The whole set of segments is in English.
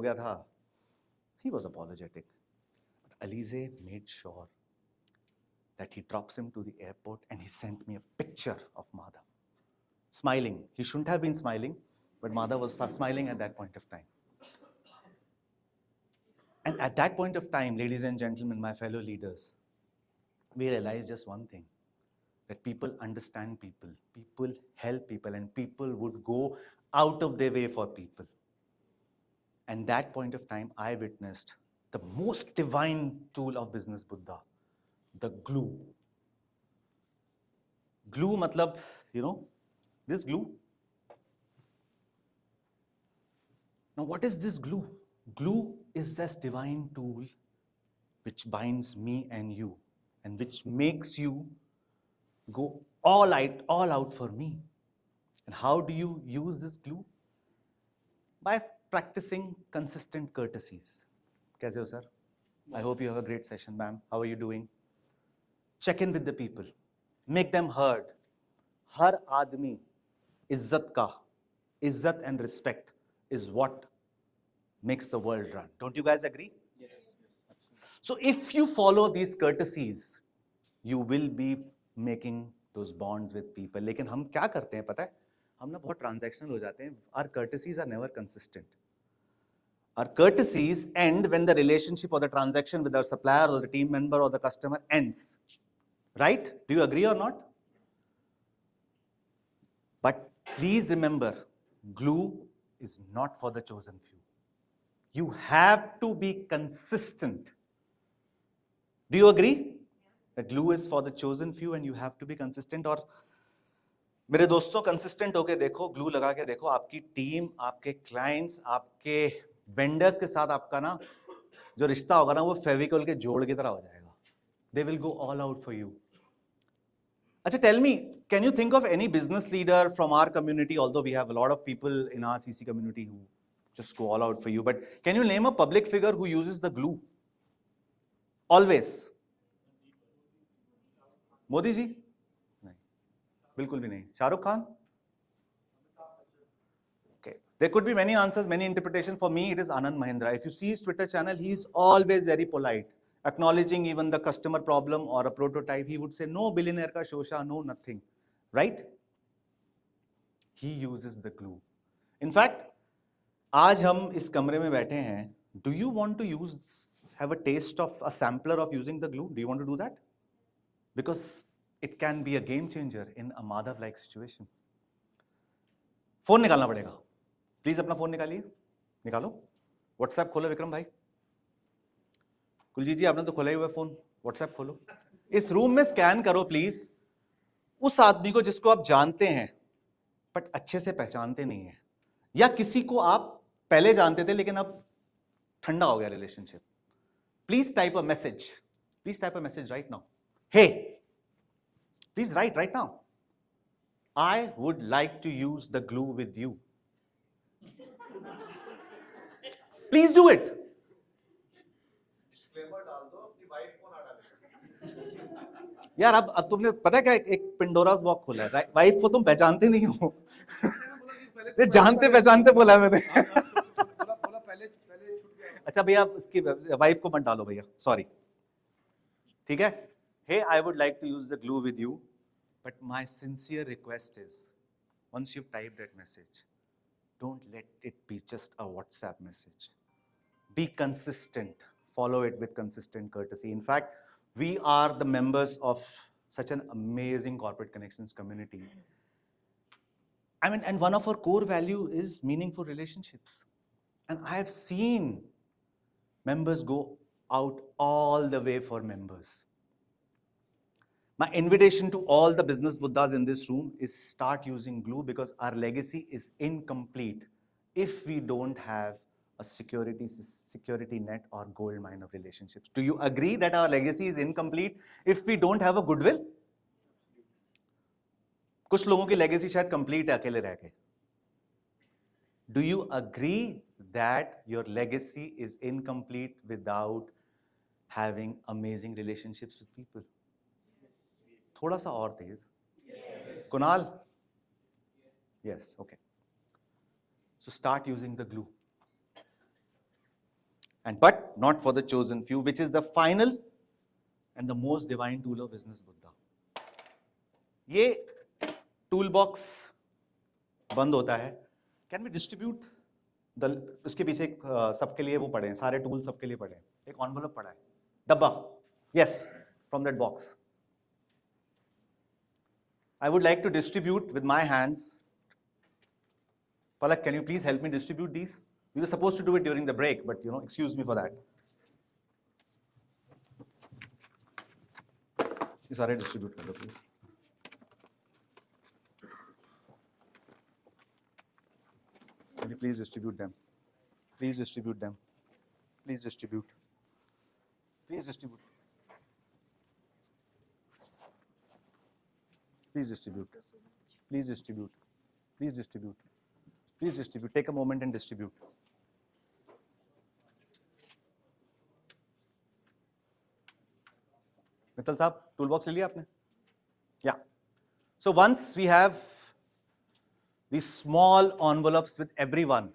गया था. He was apologetic. But Alize made sure that he drops him to the airport and he sent me a picture of Madhav. Smiling. He shouldn't have been smiling, but Madhav was smiling at that point of time. And at that point of time, ladies and gentlemen, my fellow leaders, we realized just one thing, that people understand people, people help people, and people would go out of their way for people. And that point of time, I witnessed the most divine tool of Business Buddha, the glue. Glue matlab, this glue. Now what is this glue? Glue is this divine tool which binds me and you, and which makes you go all out for me. And how do you use this glue? By practicing consistent courtesies. Kaise ho, sir? I hope you have a great session, ma'am. How are you doing? Check in with the people. Make them heard. Har aadmi izzat ka, izzat and respect is what makes the world run. Don't you guys agree? Yes. So if you follow these courtesies, you will be making those bonds with people. लेकिन हम क्या करते हैं पता है? हम ना बहुत transactional हो जाते हैं. Our courtesies are never consistent. Our courtesies end when the relationship or the transaction with our supplier or the team member or the customer ends. Right? Do you agree or not? But please remember, glue is not for the chosen few. You have to be consistent. Do you agree? That glue is for the chosen few and you have to be consistent. और मेरे दोस्तों, consistent होके देखो, glue लगा के देखो, आपकी team, आपके clients, आपके vendors के साथ आपका ना जो रिश्ता होगा ना, वो फेविकॉल के जोड़ की तरह हो जाएगा. They will go all out for you. Achha, tell me, can you think of any business leader from our community, although we have a lot of people in our CC community who just go all out for you, but can you name a public figure who uses the glue? Always. Modi ji? No. Bilkul bhi nahi. Shah Rukh Khan? Okay. There could be many answers, many interpretations. For me, it is Anand Mahindra. If you see his Twitter channel, he is always very polite, acknowledging even the customer problem or a prototype. He would say, no billionaire ka shosha, no nothing. Right? He uses the glue. In fact, आज हम इस कमरे में बैठे हैं. Do you want to have a taste of a sampler of using the glue? Do you want to do that? Because it can be a game changer in a Madhav-like situation. Phone निकालना पड़ेगा. Please अपना phone निकालिए. निकालो. WhatsApp खोलो विक्रम भाई. कुलजीत जी, आपने तो खोला ही हुआ फोन. व्हाट्सएप खोलो. इस रूम में स्कैन करो प्लीज उस आदमी को जिसको आप जानते हैं बट अच्छे से पहचानते नहीं है, या किसी को आप पहले जानते थे लेकिन अब ठंडा हो गया relationship. Please type a message. Please type a message right now. Hey, please write right now. I would like to use the glue with you. Please do it. Disclaimer डाल दो, अपनी वाइफ को ना डालें. यार अब तुमने पता है क्या एक पिंडोरास बॉक्स खोला है. वाइफ को तुम पहचानते नहीं हो. जानते पहचानते बोला है मैंने. अच्छा भैया, इसकी वाइफ को मत डालो भैया, सॉरी. ठीक है. Hey, I would like to use the glue with you, but my sincere request is, once you've typed that message, don't let it be just a WhatsApp message. Be consistent. Follow it with consistent courtesy. In fact, we are the members of such an amazing corporate connections community. I mean, and one of our core value is meaningful relationships. And I have seen members go out all the way for members. My invitation to all the business Buddhas in this room is start using glue, because our legacy is incomplete if we don't have a security net or gold mine of relationships. Do you agree that our legacy is incomplete if we don't have a goodwill? कुछ लोगों की legacy शायद complete है अकेले रह के. Do you agree that your legacy is incomplete without having amazing relationships with people? थोड़ा सा और तेज. Kunal? Yes, okay. So start using the glue. and but not for the chosen few, which is the final and the most divine tool of business Buddha. ये tool box बंद होता है. Can we distribute the, उसके पीछे सबके लिए वो पड़े हैं, सारे टूल सबके लिए पड़े हैं. एक एनवलप पड़ा है, डब्बा. Yes, from that box. I would like to distribute with my hands. Palak, can you please help me distribute these? We were supposed to do it during the break, but excuse me for that. ये सारे distribute कर दो, please. Can you please distribute them? Please distribute them. Please distribute. Please distribute. Please distribute. Please distribute. Please distribute. Please distribute. Take a moment and distribute. Mithal Saab, toolbox ले लिया आपने? Yeah. So once we have these small envelopes with everyone,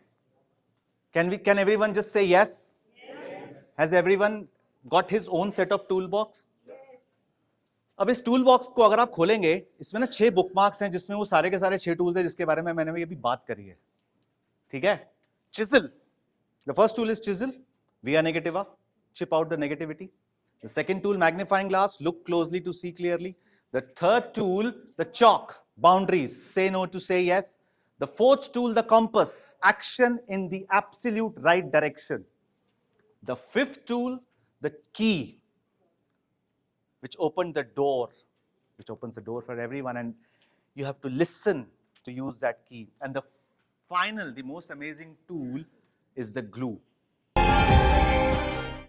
can everyone just say yes? Yes. Has everyone got his own set of toolbox? अब इस tool box को अगर आप खोलेंगे, इसमें ना 6 बुकमार्क्स हैं जिसमें वो सारे के सारे 6 टूल्स हैं जिसके बारे में मैंने अभी बात करी है. ठीक है? Chisel. The first tool is chisel. Via negativa. Chip out the negativity. The second tool, magnifying glass. Look closely to see clearly. The third tool, the chalk. Boundaries. Say no to say yes. The fourth tool, the compass. Action in the absolute right direction. The fifth tool, the key, which opens the door for everyone, and you have to listen to use that key. And the final, the most amazing tool is the glue.